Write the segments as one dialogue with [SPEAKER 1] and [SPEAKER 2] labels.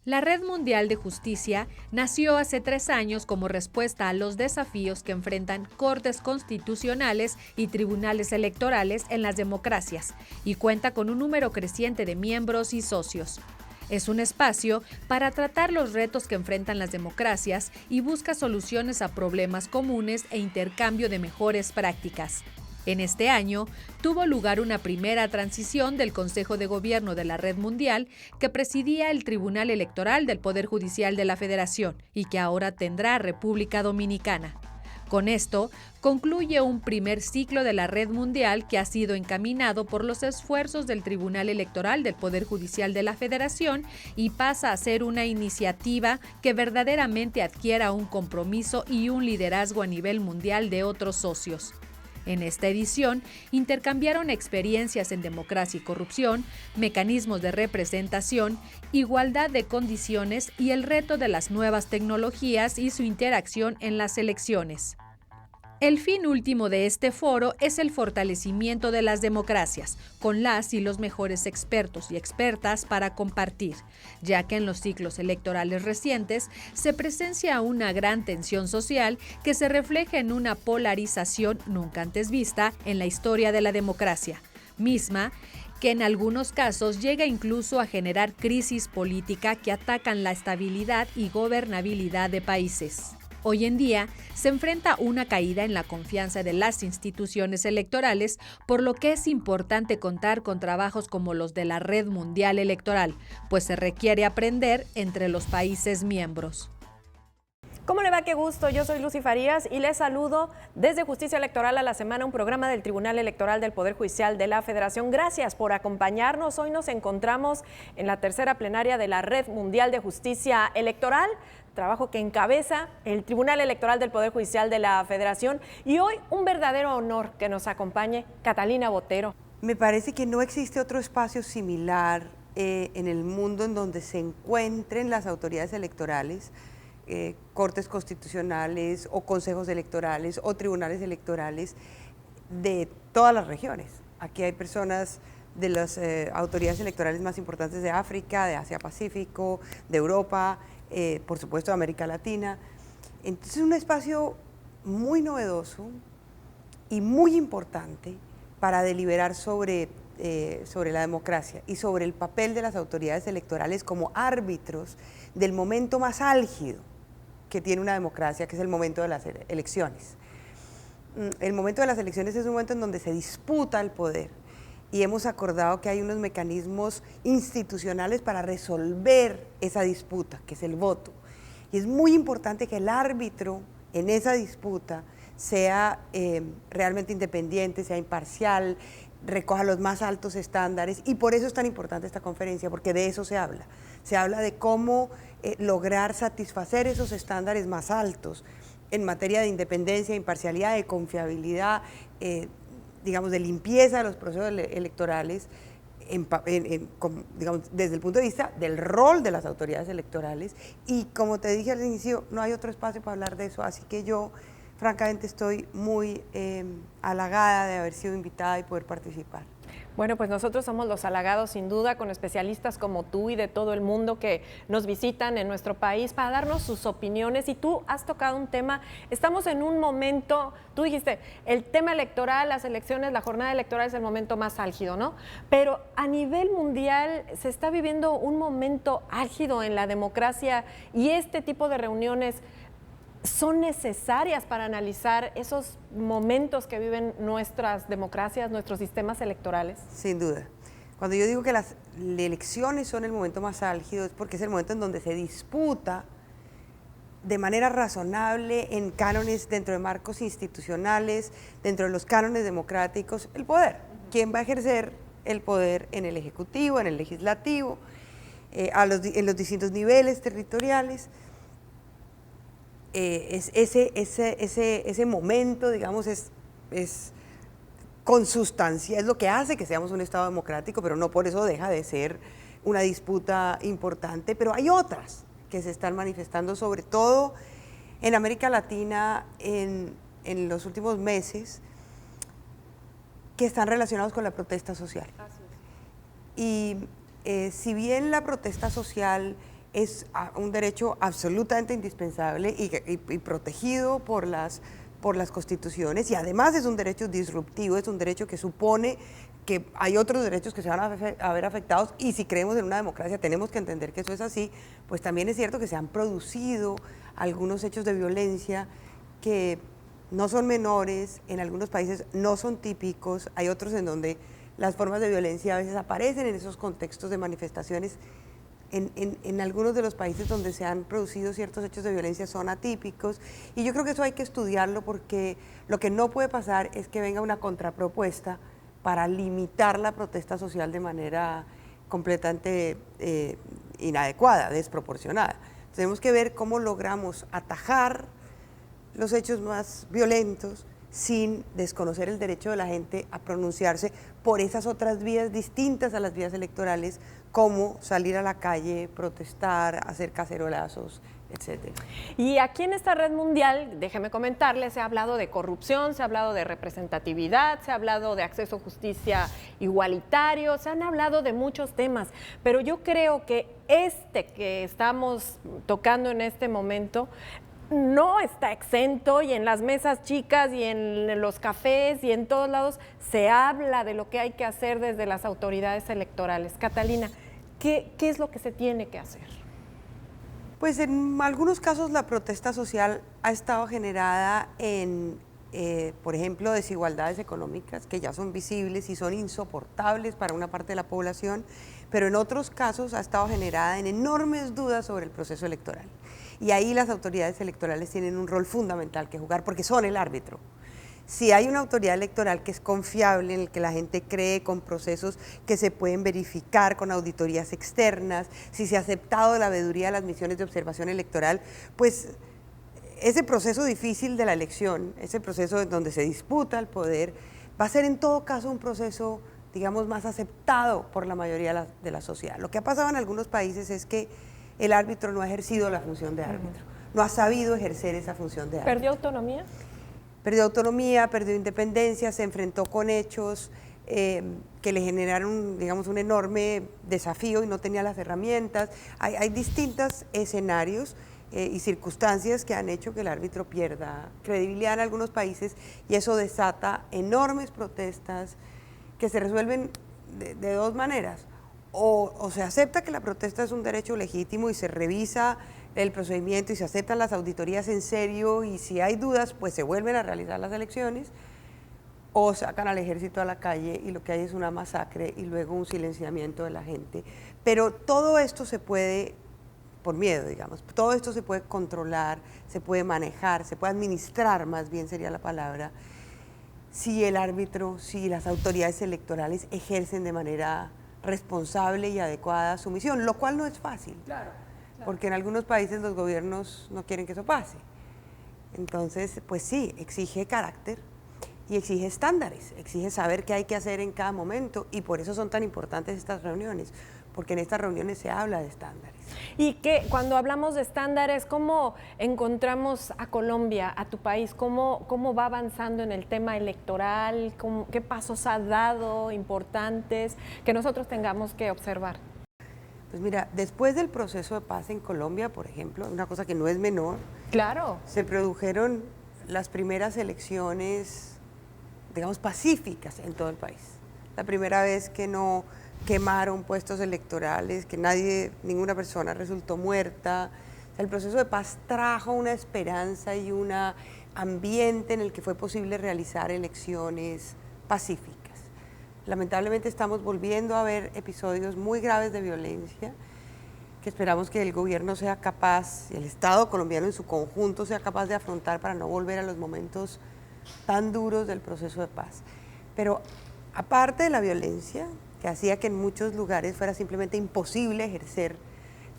[SPEAKER 1] La Red Mundial de Justicia nació hace 3 años como respuesta a los desafíos que enfrentan cortes constitucionales y tribunales electorales en las democracias y cuenta con un número creciente de miembros y socios. Es un espacio para tratar los retos que enfrentan las democracias y busca soluciones a problemas comunes e intercambio de mejores prácticas. En este año, tuvo lugar una primera transición del Consejo de Gobierno de la Red Mundial que presidía el Tribunal Electoral del Poder Judicial de la Federación y que ahora tendrá República Dominicana. Con esto, concluye un primer ciclo de la Red Mundial que ha sido encaminado por los esfuerzos del Tribunal Electoral del Poder Judicial de la Federación y pasa a ser una iniciativa que verdaderamente adquiera un compromiso y un liderazgo a nivel mundial de otros socios. En esta edición, intercambiaron experiencias en democracia y corrupción, mecanismos de representación, igualdad de condiciones y el reto de las nuevas tecnologías y su interacción en las elecciones. El fin último de este foro es el fortalecimiento de las democracias, con las y los mejores expertos y expertas para compartir, ya que en los ciclos electorales recientes se presencia una gran tensión social que se refleja en una polarización nunca antes vista en la historia de la democracia, misma que en algunos casos llega incluso a generar crisis política que atacan la estabilidad y gobernabilidad de países. Hoy en día se enfrenta una caída en la confianza de las instituciones electorales, por lo que es importante contar con trabajos como los de la Red Mundial Electoral, pues se requiere aprender entre los países miembros.
[SPEAKER 2] ¿Cómo le va? Qué gusto. Yo soy Lucy Farías y les saludo desde Justicia Electoral a la Semana, un programa del Tribunal Electoral del Poder Judicial de la Federación. Gracias por acompañarnos. Hoy nos encontramos en la tercera plenaria de la Red Mundial de Justicia Electoral, trabajo que encabeza el Tribunal Electoral del Poder Judicial de la Federación. Y hoy un verdadero honor que nos acompañe Catalina Botero.
[SPEAKER 3] Me parece que no existe otro espacio similar en el mundo en donde se encuentren las autoridades electorales, cortes constitucionales o consejos electorales o tribunales electorales de todas las regiones. Aquí hay personas de las autoridades electorales más importantes de África, de Asia-Pacífico, de Europa, por supuesto de América Latina. Entonces es un espacio muy novedoso y muy importante para deliberar sobre la democracia y sobre el papel de las autoridades electorales como árbitros del momento más álgido que tiene una democracia, que es el momento de las elecciones. El momento de las elecciones es un momento en donde se disputa el poder y hemos acordado que hay unos mecanismos institucionales para resolver esa disputa, que es el voto. Y es muy importante que el árbitro en esa disputa sea realmente independiente, sea imparcial, recoja los más altos estándares, y por eso es tan importante esta conferencia, porque de eso se habla. Se habla de cómo lograr satisfacer esos estándares más altos en materia de independencia, imparcialidad, de confiabilidad, digamos, de limpieza de los procesos electorales, digamos, desde el punto de vista del rol de las autoridades electorales. Y como te dije al inicio, no hay otro espacio para hablar de eso, así que yo francamente estoy muy halagada de haber sido invitada y poder participar.
[SPEAKER 2] Bueno, pues nosotros somos los halagados sin duda, con especialistas como tú y de todo el mundo que nos visitan en nuestro país para darnos sus opiniones. Y tú has tocado un tema, estamos en un momento, tú dijiste, el tema electoral, las elecciones, la jornada electoral es el momento más álgido, ¿no? Pero a nivel mundial se está viviendo un momento álgido en la democracia y este tipo de reuniones son necesarias para analizar esos momentos que viven nuestras democracias, nuestros sistemas electorales.
[SPEAKER 3] Sin duda. Cuando yo digo que las elecciones son el momento más álgido es porque es el momento en donde se disputa de manera razonable en cánones, dentro de marcos institucionales, dentro de los cánones democráticos, el poder. ¿Quién va a ejercer el poder en el Ejecutivo, en el Legislativo, en los distintos niveles territoriales? Ese momento, digamos, es consustancia, es lo que hace que seamos un Estado democrático, pero no por eso deja de ser una disputa importante. Pero hay otras que se están manifestando, sobre todo en América Latina en los últimos meses, que están relacionados con la protesta social. Y si bien la protesta social es un derecho absolutamente indispensable y protegido por las constituciones, y además es un derecho disruptivo, es un derecho que supone que hay otros derechos que se van a ver afectados, y si creemos en una democracia tenemos que entender que eso es así, pues también es cierto que se han producido algunos hechos de violencia que no son menores, en algunos países no son típicos, hay otros en donde las formas de violencia a veces aparecen en esos contextos de manifestaciones. En algunos de los países donde se han producido ciertos hechos de violencia son atípicos, y yo creo que eso hay que estudiarlo, porque lo que no puede pasar es que venga una contrapropuesta para limitar la protesta social de manera completamente inadecuada, desproporcionada. Tenemos que ver cómo logramos atajar los hechos más violentos sin desconocer el derecho de la gente a pronunciarse por esas otras vías distintas a las vías electorales, como salir a la calle, protestar, hacer cacerolazos, etcétera.
[SPEAKER 2] Y aquí en esta red mundial, déjeme comentarles, se ha hablado de corrupción, se ha hablado de representatividad, se ha hablado de acceso a justicia igualitario, se han hablado de muchos temas, pero yo creo que este que estamos tocando en este momento no está exento, y en las mesas chicas y en los cafés y en todos lados se habla de lo que hay que hacer desde las autoridades electorales. Catalina, ¿qué es lo que se tiene que hacer?
[SPEAKER 3] Pues en algunos casos la protesta social ha estado generada en, por ejemplo, desigualdades económicas que ya son visibles y son insoportables para una parte de la población, pero en otros casos ha estado generada en enormes dudas sobre el proceso electoral. Y ahí las autoridades electorales tienen un rol fundamental que jugar, porque son el árbitro. Si hay una autoridad electoral que es confiable, en el que la gente cree, con procesos que se pueden verificar con auditorías externas, si se ha aceptado la veeduría de las misiones de observación electoral, pues ese proceso difícil de la elección, ese proceso en donde se disputa el poder, va a ser en todo caso un proceso, digamos, más aceptado por la mayoría de la sociedad. Lo que ha pasado en algunos países es que el árbitro no ha ejercido la función de árbitro, no ha sabido ejercer esa función de árbitro.
[SPEAKER 2] ¿Perdió autonomía?
[SPEAKER 3] Perdió autonomía, perdió independencia, se enfrentó con hechos que le generaron, digamos, un enorme desafío y no tenía las herramientas. Hay distintos escenarios y circunstancias que han hecho que el árbitro pierda credibilidad en algunos países, y eso desata enormes protestas que se resuelven de dos maneras. O se acepta que la protesta es un derecho legítimo y se revisa el procedimiento y se aceptan las auditorías en serio, y si hay dudas, pues se vuelven a realizar las elecciones, o sacan al ejército a la calle y lo que hay es una masacre y luego un silenciamiento de la gente. Pero todo esto se puede, por miedo, digamos, todo esto se puede controlar, se puede manejar, se puede administrar, más bien sería la palabra, si el árbitro, si las autoridades electorales ejercen de manera responsable y adecuada su misión, lo cual no es fácil, porque en algunos países los gobiernos no quieren que eso pase. Entonces, pues sí, exige carácter y exige estándares, exige saber qué hay que hacer en cada momento, y por eso son tan importantes estas reuniones, porque en estas reuniones se habla de estándares.
[SPEAKER 2] Y que cuando hablamos de estándares, ¿cómo encontramos a Colombia, a tu país? ¿Cómo va avanzando en el tema electoral? ¿Qué pasos ha dado importantes que nosotros tengamos que observar?
[SPEAKER 3] Pues mira, después del proceso de paz en Colombia, por ejemplo, una cosa que no es menor,
[SPEAKER 2] claro,
[SPEAKER 3] se produjeron las primeras elecciones, digamos, pacíficas en todo el país. La primera vez que no quemaron puestos electorales, que ninguna persona resultó muerta. O sea, el proceso de paz trajo una esperanza y un ambiente en el que fue posible realizar elecciones pacíficas. Lamentablemente estamos volviendo a ver episodios muy graves de violencia, que esperamos que el gobierno sea capaz, el Estado colombiano en su conjunto sea capaz de afrontar, para no volver a los momentos tan duros del proceso de paz. Pero aparte de la violencia, que hacía que en muchos lugares fuera simplemente imposible ejercer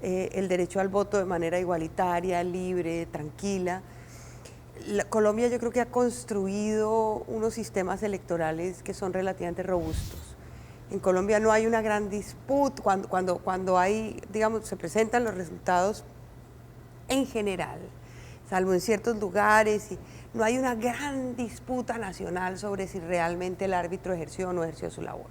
[SPEAKER 3] el derecho al voto de manera igualitaria, libre, tranquila, Colombia yo creo que ha construido unos sistemas electorales que son relativamente robustos. En Colombia no hay una gran disputa, cuando hay, digamos, se presentan los resultados en general, salvo en ciertos lugares, y no hay una gran disputa nacional sobre si realmente el árbitro ejerció o no ejerció su labor.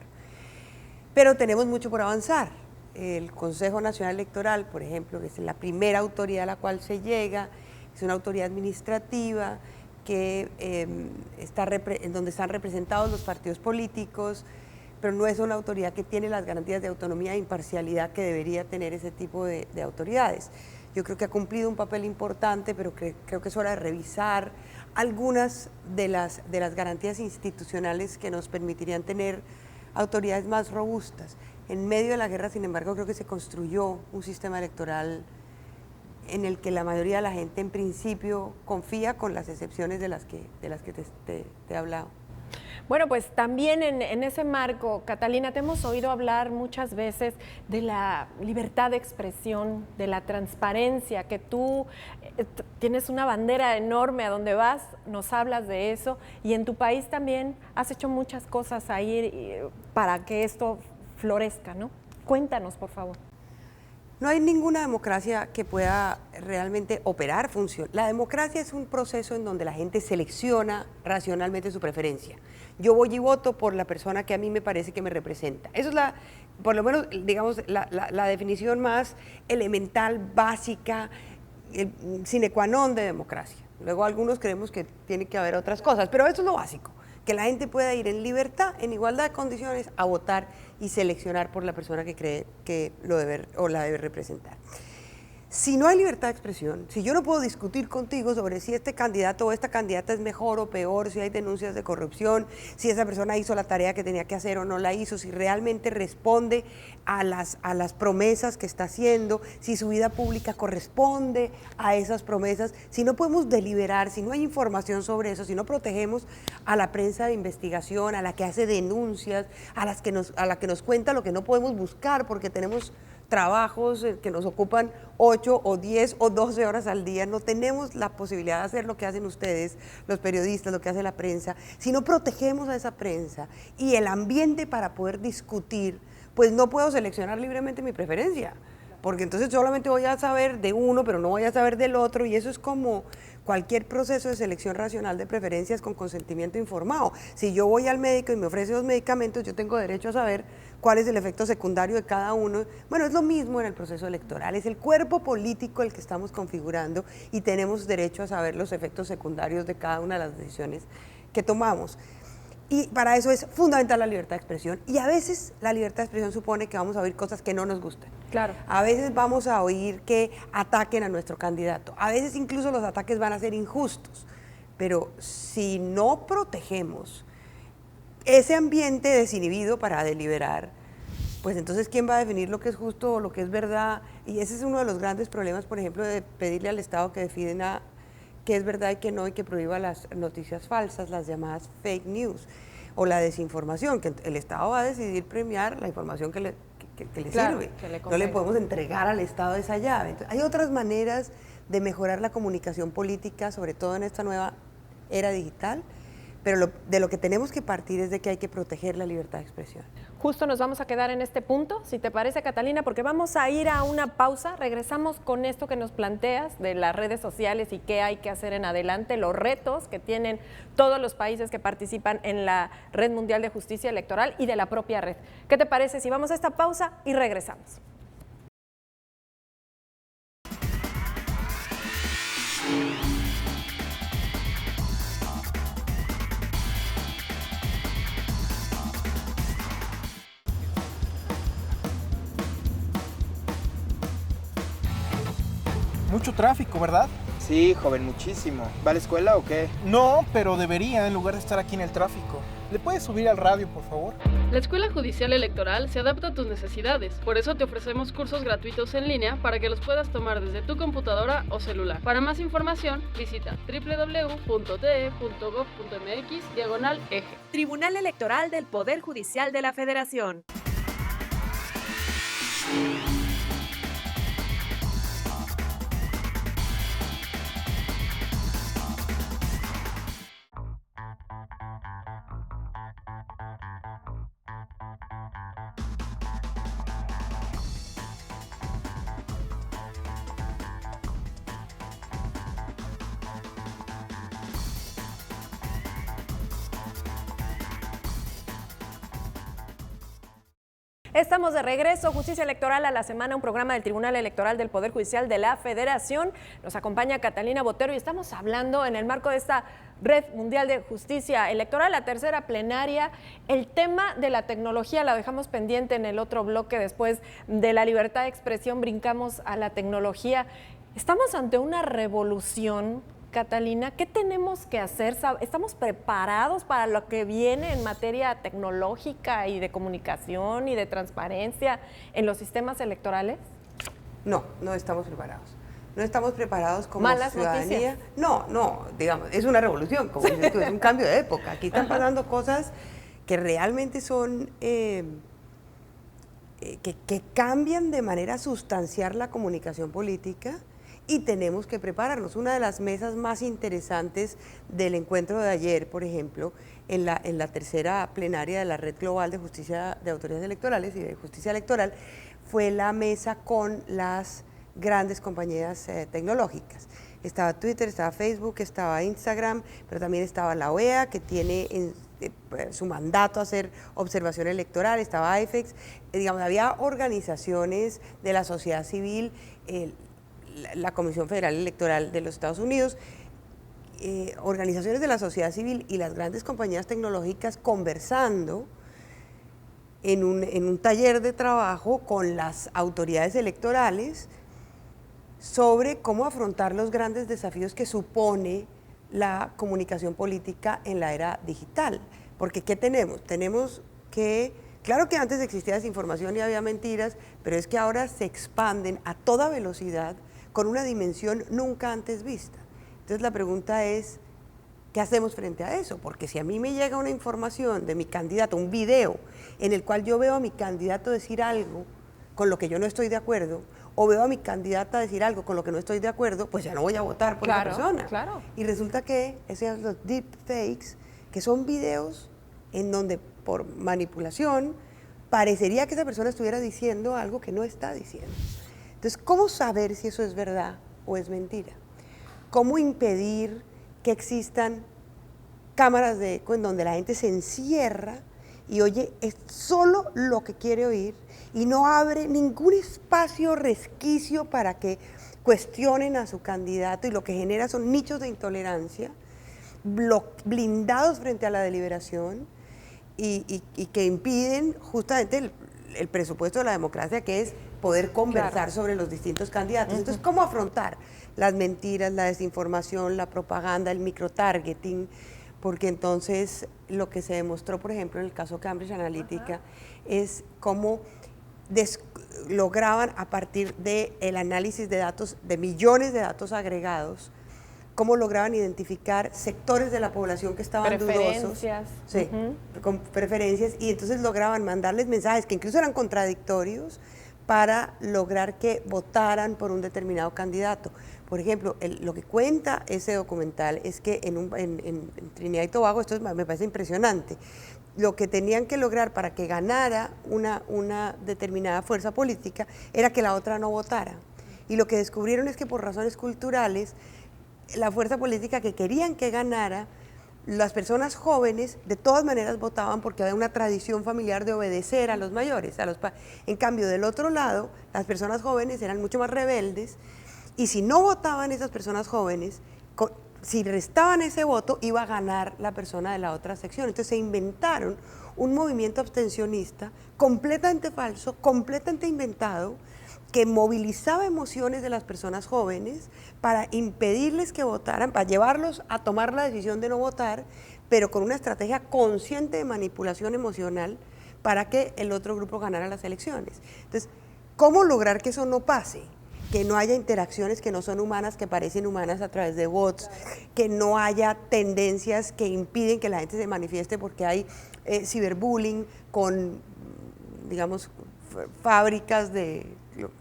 [SPEAKER 3] Pero tenemos mucho por avanzar. El Consejo Nacional Electoral, por ejemplo, que es la primera autoridad a la cual se llega, es una autoridad administrativa que en donde están representados los partidos políticos, pero no es una autoridad que tiene las garantías de autonomía e imparcialidad que debería tener ese tipo de autoridades. Yo creo que ha cumplido un papel importante, pero creo que es hora de revisar algunas de las garantías institucionales que nos permitirían tener autoridades más robustas. En medio de la guerra, sin embargo, creo que se construyó un sistema electoral en el que la mayoría de la gente en principio confía, con las excepciones de las que te he hablado.
[SPEAKER 2] Bueno, pues también en ese marco, Catalina, te hemos oído hablar muchas veces de la libertad de expresión, de la transparencia, que tú tienes una bandera enorme a donde vas, nos hablas de eso, y en tu país también has hecho muchas cosas ahí para que esto florezca, ¿no? Cuéntanos, por favor.
[SPEAKER 3] No hay ninguna democracia que pueda realmente operar, funcionar. La democracia es un proceso en donde la gente selecciona racionalmente su preferencia. Yo voy y voto por la persona que a mí me parece que me representa. Eso es por lo menos, digamos, la definición más elemental, básica, sine qua non de democracia. Luego algunos creemos que tiene que haber otras cosas, pero eso es lo básico, que la gente pueda ir en libertad, en igualdad de condiciones, a votar y seleccionar por la persona que cree que lo debe o la debe representar. Si no hay libertad de expresión, si yo no puedo discutir contigo sobre si este candidato o esta candidata es mejor o peor, si hay denuncias de corrupción, si esa persona hizo la tarea que tenía que hacer o no la hizo, si realmente responde a las promesas que está haciendo, si su vida pública corresponde a esas promesas, si no podemos deliberar, si no hay información sobre eso, si no protegemos a la prensa de investigación, a la que hace denuncias, a la que nos cuenta lo que no podemos buscar porque tenemos trabajos que nos ocupan 8 o 10 o 12 horas al día, no tenemos la posibilidad de hacer lo que hacen ustedes, los periodistas, lo que hace la prensa. Si no protegemos a esa prensa y el ambiente para poder discutir, pues no puedo seleccionar libremente mi preferencia, porque entonces solamente voy a saber de uno, pero no voy a saber del otro, y eso es como cualquier proceso de selección racional de preferencias con consentimiento informado. Si yo voy al médico y me ofrece 2 medicamentos, yo tengo derecho a saber cuál es el efecto secundario de cada uno. Bueno, es lo mismo en el proceso electoral, es el cuerpo político el que estamos configurando y tenemos derecho a saber los efectos secundarios de cada una de las decisiones que tomamos. Y para eso es fundamental la libertad de expresión, y a veces la libertad de expresión supone que vamos a oír cosas que no nos gustan.
[SPEAKER 2] Claro.
[SPEAKER 3] A veces vamos a oír que ataquen a nuestro candidato, a veces incluso los ataques van a ser injustos, pero si no protegemos ese ambiente desinhibido para deliberar, pues entonces ¿quién va a definir lo que es justo o lo que es verdad? Y ese es uno de los grandes problemas, por ejemplo, de pedirle al Estado que defina qué es verdad y qué no, y que prohíba las noticias falsas, las llamadas fake news, o la desinformación, que el Estado va a decidir premiar la información que le
[SPEAKER 2] claro,
[SPEAKER 3] sirve.
[SPEAKER 2] que le
[SPEAKER 3] no le podemos entregar al Estado esa llave. Entonces, hay otras maneras de mejorar la comunicación política, sobre todo en esta nueva era digital, pero de lo que tenemos que partir es de que hay que proteger la libertad de expresión.
[SPEAKER 2] Justo nos vamos a quedar en este punto, si te parece, Catalina, porque vamos a ir a una pausa. Regresamos con esto que nos planteas de las redes sociales y qué hay que hacer en adelante, los retos que tienen todos los países que participan en la Red Mundial de Justicia Electoral y de la propia red. ¿Qué te parece si vamos a esta pausa y regresamos?
[SPEAKER 4] Mucho tráfico, ¿verdad?
[SPEAKER 5] Sí, joven, muchísimo. ¿Va a la escuela o qué?
[SPEAKER 4] No, pero debería en lugar de estar aquí en el tráfico. ¿Le puedes subir al radio, por favor?
[SPEAKER 6] La Escuela Judicial Electoral se adapta a tus necesidades. Por eso te ofrecemos cursos gratuitos en línea para que los puedas tomar desde tu computadora o celular. Para más información, visita www.te.gov.mx/eje.
[SPEAKER 7] Tribunal Electoral del Poder Judicial de la Federación.
[SPEAKER 2] Estamos de regreso, Justicia Electoral a la Semana, un programa del Tribunal Electoral del Poder Judicial de la Federación. Nos acompaña Catalina Botero y estamos hablando en el marco de esta Red Mundial de Justicia Electoral, la tercera plenaria. El tema de la tecnología la dejamos pendiente en el otro bloque. Después de la libertad de expresión brincamos a la tecnología. Estamos ante una revolución, Catalina. ¿Qué tenemos que hacer? ¿Estamos preparados para lo que viene en materia tecnológica y de comunicación y de transparencia en los sistemas electorales?
[SPEAKER 3] No, no estamos preparados. No estamos preparados como
[SPEAKER 2] ¿Malas
[SPEAKER 3] ciudadanía.
[SPEAKER 2] noticias?
[SPEAKER 3] No, digamos, es una revolución, como dices tú, es un cambio de época. Aquí están pasando cosas que realmente son, que cambian de manera sustancial la comunicación política. Y tenemos que prepararnos. Una de las mesas más interesantes del encuentro de ayer, por ejemplo, en la tercera plenaria de la Red Global de Justicia de Autoridades Electorales y de Justicia Electoral, fue la mesa con las grandes compañías tecnológicas. Estaba Twitter, estaba Facebook, estaba Instagram, pero también estaba la OEA, que tiene su mandato hacer observación electoral, estaba IFEX, digamos, había organizaciones de la sociedad civil, la Comisión Federal Electoral de los Estados Unidos, organizaciones de la sociedad civil y las grandes compañías tecnológicas conversando en un taller de trabajo con las autoridades electorales sobre cómo afrontar los grandes desafíos que supone la comunicación política en la era digital. Porque ¿qué tenemos? Tenemos que, claro que antes existía desinformación y había mentiras, pero es que ahora se expanden a toda velocidad con una dimensión nunca antes vista. Entonces la pregunta es, ¿qué hacemos frente a eso? Porque si a mí me llega una información de mi candidato, un video, en el cual yo veo a mi candidato decir algo con lo que yo no estoy de acuerdo, o veo a mi candidata decir algo con lo que no estoy de acuerdo, pues ya no voy a votar por esa persona.
[SPEAKER 2] Claro.
[SPEAKER 3] Y resulta que esos los deepfakes, que son videos en donde por manipulación parecería que esa persona estuviera diciendo algo que no está diciendo. Entonces, ¿cómo saber si eso es verdad o es mentira? ¿Cómo impedir que existan cámaras de eco en donde la gente se encierra y oye es solo lo que quiere oír y no abre ningún espacio, resquicio para que cuestionen a su candidato, y lo que genera son nichos de intolerancia blindados frente a la deliberación y que impiden justamente el presupuesto de la democracia, que es poder conversar sobre los distintos candidatos? Entonces, ¿cómo afrontar las mentiras, la desinformación, la propaganda, el microtargeting? Porque entonces lo que se demostró, por ejemplo, en el caso Cambridge Analytica, es cómo lograban, a partir del análisis de datos, de millones de datos agregados, cómo lograban identificar sectores de la población que estaban dudosos. Sí, con preferencias, y entonces lograban mandarles mensajes que incluso eran contradictorios para lograr que votaran por un determinado candidato. Por ejemplo, lo que cuenta ese documental es que en Trinidad y Tobago, esto me parece impresionante, lo que tenían que lograr para que ganara una determinada fuerza política era que la otra no votara. Y lo que descubrieron es que por razones culturales, la fuerza política que querían que ganara, las personas jóvenes de todas maneras votaban porque había una tradición familiar de obedecer a los mayores. En cambio, del otro lado, las personas jóvenes eran mucho más rebeldes, y si no votaban esas personas jóvenes, si restaban ese voto, iba a ganar la persona de la otra sección. Entonces se inventaron un movimiento abstencionista completamente falso, completamente inventado, que movilizaba emociones de las personas jóvenes para impedirles que votaran, para llevarlos a tomar la decisión de no votar, pero con una estrategia consciente de manipulación emocional para que el otro grupo ganara las elecciones. Entonces, ¿cómo lograr que eso no pase? Que no haya interacciones que no son humanas, que parecen humanas a través de bots, que no haya tendencias que impiden que la gente se manifieste porque hay ciberbullying con, digamos, fábricas de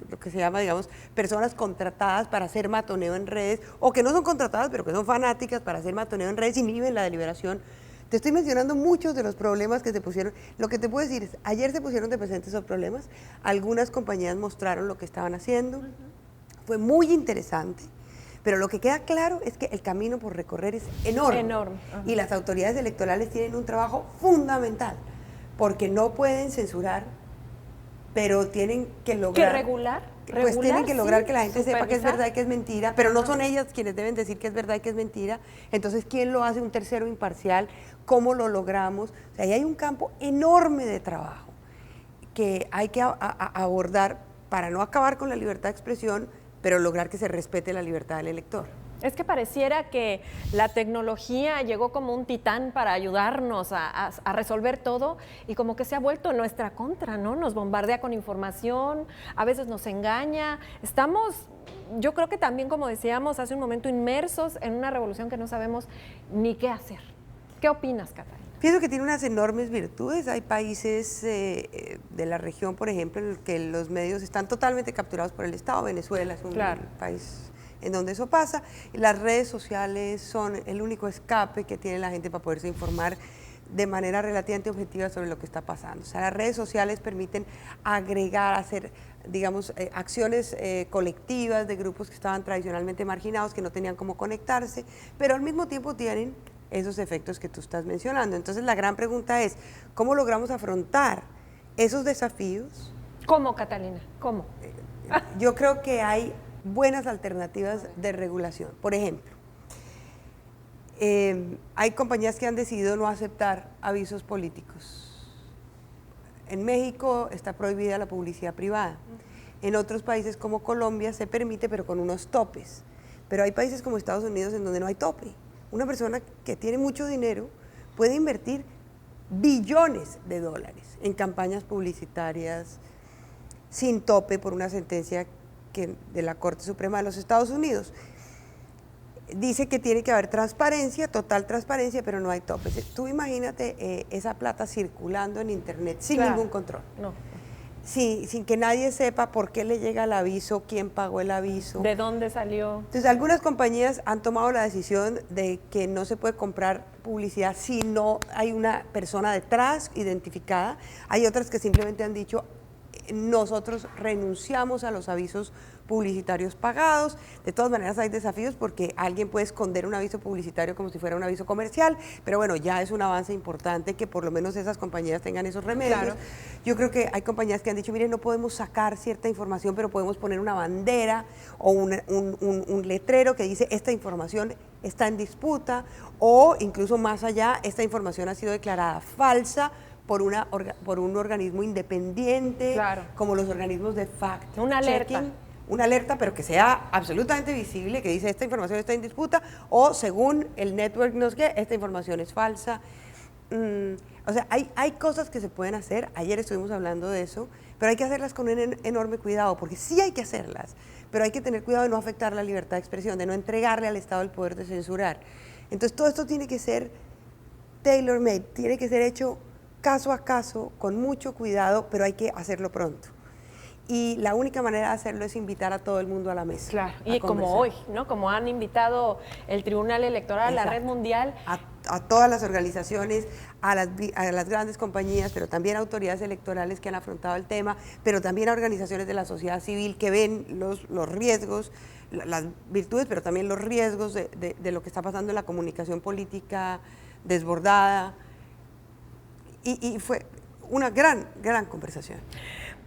[SPEAKER 3] lo que se llama, digamos, personas contratadas para hacer matoneo en redes, o que no son contratadas, pero que son fanáticas para hacer matoneo en redes, inhiben la deliberación. Te estoy mencionando muchos de los problemas que se pusieron. Lo que te puedo decir es, ayer se pusieron de presente esos problemas, algunas compañías mostraron lo que estaban haciendo, fue muy interesante, pero lo que queda claro es que el camino por recorrer es enorme. Y las autoridades electorales tienen un trabajo fundamental, porque no pueden censurar pero tienen que
[SPEAKER 2] ¿Qué
[SPEAKER 3] lograr...
[SPEAKER 2] regular?
[SPEAKER 3] Pues tienen que lograr
[SPEAKER 2] sí,
[SPEAKER 3] que la gente sepa que es
[SPEAKER 2] supervisar.
[SPEAKER 3] verdad y que es mentira, pero no son ellas quienes deben decir que es verdad y que es mentira. Entonces, ¿quién lo hace? Un tercero imparcial. ¿Cómo lo logramos? O sea, ahí hay un campo enorme de trabajo que hay que abordar para no acabar con la libertad de expresión, pero lograr que se respete la libertad del elector.
[SPEAKER 2] Es que pareciera que la tecnología llegó como un titán para ayudarnos a resolver todo y como que se ha vuelto en nuestra contra, ¿no? Nos bombardea con información, a veces nos engaña. Estamos, yo creo que también, como decíamos hace un momento, inmersos en una revolución que no sabemos ni qué hacer. ¿Qué opinas, Catalina?
[SPEAKER 3] Pienso que tiene unas enormes virtudes. Hay países de la región, por ejemplo, en los que los medios están totalmente capturados por el Estado. Venezuela es un país en donde eso pasa. Las redes sociales son el único escape que tiene la gente para poderse informar de manera relativamente objetiva sobre lo que está pasando. O sea, las redes sociales permiten agregar, hacer, digamos, acciones colectivas de grupos que estaban tradicionalmente marginados, que no tenían cómo conectarse, pero al mismo tiempo tienen esos efectos que tú estás mencionando. Entonces, la gran pregunta es, ¿cómo logramos afrontar esos desafíos?
[SPEAKER 2] ¿Cómo, Catalina? ¿Cómo?
[SPEAKER 3] Yo creo que hay buenas alternativas de regulación. Por ejemplo, hay compañías que han decidido no aceptar avisos políticos. En México está prohibida la publicidad privada. En otros países como Colombia se permite, pero con unos topes. Pero hay países como Estados Unidos en donde no hay tope. Una persona que tiene mucho dinero puede invertir billones de dólares en campañas publicitarias sin tope por una sentencia de la Corte Suprema de los Estados Unidos. Dice que tiene que haber transparencia, total transparencia, pero no hay tope. Tú imagínate esa plata circulando en Internet sin ningún control.
[SPEAKER 2] No.
[SPEAKER 3] Sin que nadie sepa por qué le llega el aviso, quién pagó el aviso.
[SPEAKER 2] ¿De dónde salió?
[SPEAKER 3] Entonces, algunas compañías han tomado la decisión de que no se puede comprar publicidad si no hay una persona detrás identificada. Hay otras que simplemente han dicho, nosotros renunciamos a los avisos publicitarios pagados. De todas maneras hay desafíos porque alguien puede esconder un aviso publicitario como si fuera un aviso comercial, pero bueno, ya es un avance importante que por lo menos esas compañías tengan esos remedios. Claro. Yo creo que hay compañías que han dicho, miren, no podemos sacar cierta información, pero podemos poner una bandera o un letrero que dice, esta información está en disputa, o incluso más allá, esta información ha sido declarada falsa por un organismo independiente, claro, como los organismos de fact-checking. Una alerta, pero que sea absolutamente visible, que dice esta información está en disputa, o según el network no sé qué, esta información es falsa. O sea, hay cosas que se pueden hacer, ayer estuvimos hablando de eso, pero hay que hacerlas con un enorme cuidado, porque sí hay que hacerlas, pero hay que tener cuidado de no afectar la libertad de expresión, de no entregarle al Estado el poder de censurar. Entonces todo esto tiene que ser tailor-made, tiene que ser hecho caso a caso, con mucho cuidado, pero hay que hacerlo pronto. Y la única manera de hacerlo es invitar a todo el mundo a la mesa.
[SPEAKER 2] Claro, y como hoy, ¿no? Como han invitado el Tribunal Electoral, exacto, la Red Mundial.
[SPEAKER 3] A todas las organizaciones, a las grandes compañías, pero también a autoridades electorales que han afrontado el tema, pero también a organizaciones de la sociedad civil que ven los riesgos, las virtudes, pero también los riesgos de lo que está pasando en la comunicación política desbordada. Y fue una gran conversación.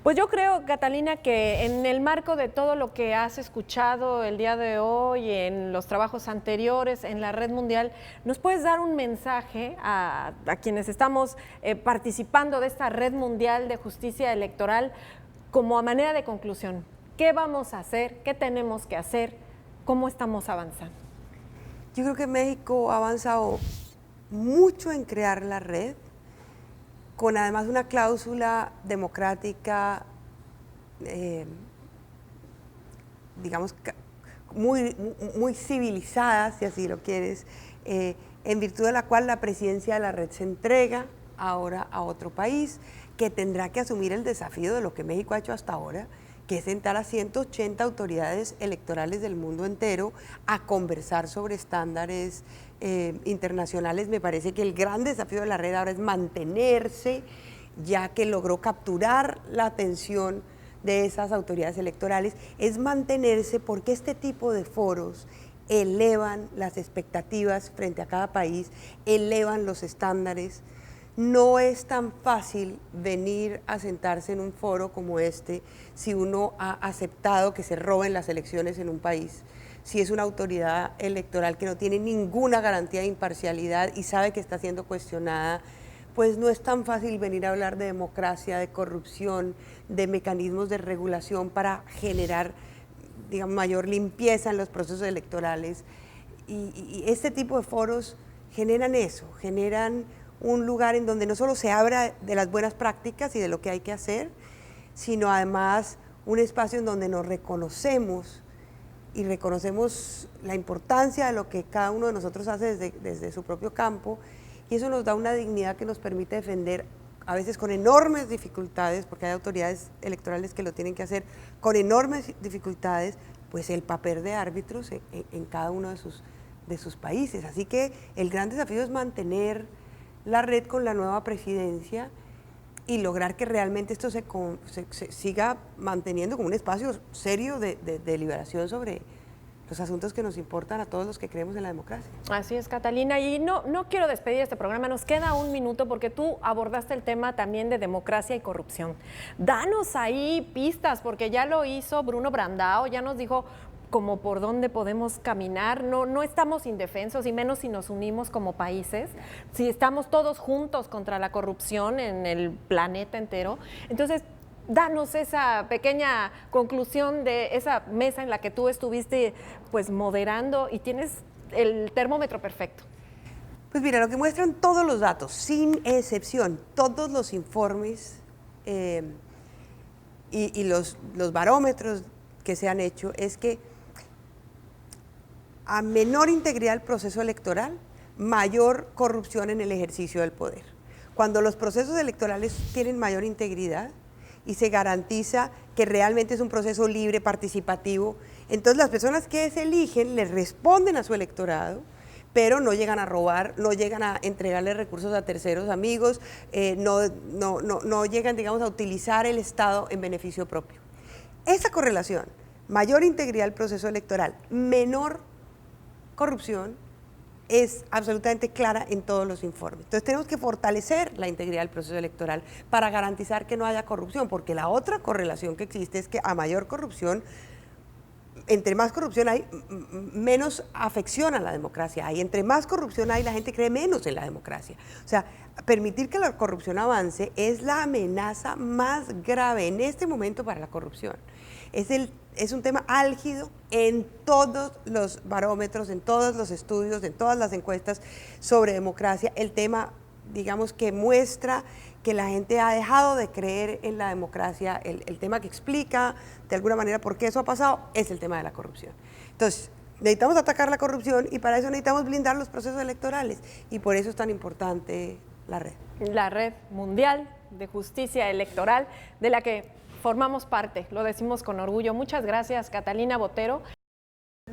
[SPEAKER 2] Pues yo creo, Catalina, que en el marco de todo lo que has escuchado el día de hoy, en los trabajos anteriores, en la Red Mundial, ¿nos puedes dar un mensaje a quienes estamos participando de esta Red Mundial de Justicia Electoral como a manera de conclusión? ¿Qué vamos a hacer? ¿Qué tenemos que hacer? ¿Cómo estamos avanzando?
[SPEAKER 3] Yo creo que México ha avanzado mucho en crear la red, con además una cláusula democrática, digamos, muy civilizada, si así lo quieres, en virtud de la cual la presidencia de la red se entrega ahora a otro país, que tendrá que asumir el desafío de lo que México ha hecho hasta ahora, que es sentar a 180 autoridades electorales del mundo entero a conversar sobre estándares internacionales. Me parece que el gran desafío de la red ahora es mantenerse, ya que logró capturar la atención de esas autoridades electorales, es mantenerse porque este tipo de foros elevan las expectativas frente a cada país, elevan los estándares. no es tan fácil venir a sentarse en un foro como este si uno ha aceptado que se roben las elecciones en un país, si es una autoridad electoral que no tiene ninguna garantía de imparcialidad y sabe que está siendo cuestionada. Pues no es tan fácil venir a hablar de democracia, de corrupción, de mecanismos de regulación para generar, digamos, mayor limpieza en los procesos electorales. Y este tipo de foros generan eso, generan un lugar en donde no solo se habla de las buenas prácticas y de lo que hay que hacer, sino además un espacio en donde nos reconocemos y reconocemos la importancia de lo que cada uno de nosotros hace desde su propio campo, y eso nos da una dignidad que nos permite defender, a veces con enormes dificultades, porque hay autoridades electorales que lo tienen que hacer con enormes dificultades, pues el papel de árbitros en cada uno de sus países. Así que el gran desafío es mantener la red con la nueva presidencia y lograr que realmente esto se siga manteniendo como un espacio serio de deliberación sobre los asuntos que nos importan a todos los que creemos en la democracia.
[SPEAKER 2] Así es, Catalina, y no quiero despedir este programa, nos queda un minuto porque tú abordaste el tema también de democracia y corrupción. Danos ahí pistas, porque ya lo hizo Bruno Brandao, ya nos dijo como por dónde podemos caminar, no estamos indefensos y menos si nos unimos como países, si estamos todos juntos contra la corrupción en el planeta entero. Entonces, danos esa pequeña conclusión de esa mesa en la que tú estuviste pues moderando y tienes el termómetro perfecto.
[SPEAKER 3] Pues mira, lo que muestran todos los datos, sin excepción, todos los informes y los barómetros que se han hecho, es que a menor integridad del proceso electoral, mayor corrupción en el ejercicio del poder. Cuando los procesos electorales tienen mayor integridad y se garantiza que realmente es un proceso libre, participativo, entonces las personas que se eligen le responden a su electorado, pero no llegan a robar, no llegan a entregarle recursos a terceros amigos, no llegan, digamos, a utilizar el Estado en beneficio propio. Esa correlación, mayor integridad del proceso electoral, menor corrupción, es absolutamente clara en todos los informes. Entonces tenemos que fortalecer la integridad del proceso electoral para garantizar que no haya corrupción, porque la otra correlación que existe es que a mayor corrupción, entre más corrupción hay, menos afección a la democracia hay. Entre más corrupción hay, la gente cree menos en la democracia. O sea, permitir que la corrupción avance es la amenaza más grave en este momento para la corrupción. Es un tema álgido en todos los barómetros, en todos los estudios, en todas las encuestas sobre democracia. El tema, digamos, que muestra que la gente ha dejado de creer en la democracia, el tema que explica de alguna manera por qué eso ha pasado, es el tema de la corrupción. Entonces, necesitamos atacar la corrupción y para eso necesitamos blindar los procesos electorales, y por eso es tan importante la red.
[SPEAKER 2] La Red Mundial de Justicia Electoral, de la que formamos parte, lo decimos con orgullo. Muchas gracias, Catalina Botero.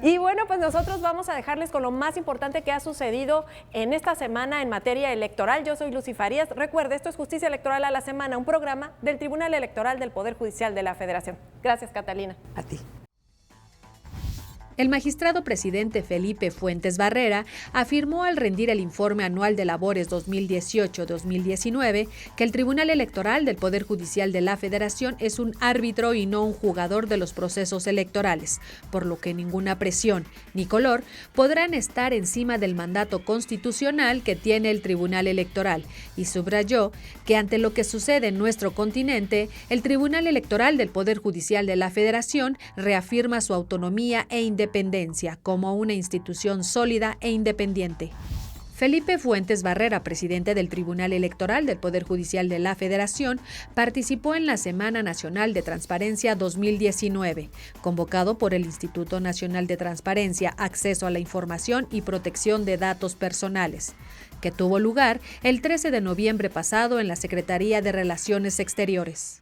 [SPEAKER 2] Y bueno, pues nosotros vamos a dejarles con lo más importante que ha sucedido en esta semana en materia electoral. Yo soy Lucy Farías. Recuerde, esto es Justicia Electoral a la Semana, un programa del Tribunal Electoral del Poder Judicial de la Federación. Gracias, Catalina.
[SPEAKER 3] A ti.
[SPEAKER 1] El magistrado presidente Felipe Fuentes Barrera afirmó al rendir el informe anual de labores 2018-2019 que el Tribunal Electoral del Poder Judicial de la Federación es un árbitro y no un jugador de los procesos electorales, por lo que ninguna presión ni color podrán estar encima del mandato constitucional que tiene el Tribunal Electoral, y subrayó que ante lo que sucede en nuestro continente, el Tribunal Electoral del Poder Judicial de la Federación reafirma su autonomía e independencia como una institución sólida e independiente. Felipe Fuentes Barrera, presidente del Tribunal Electoral del Poder Judicial de la Federación, participó en la Semana Nacional de Transparencia 2019, convocado por el Instituto Nacional de Transparencia, Acceso a la Información y Protección de Datos Personales, que tuvo lugar el 13 de noviembre pasado en la Secretaría de Relaciones Exteriores.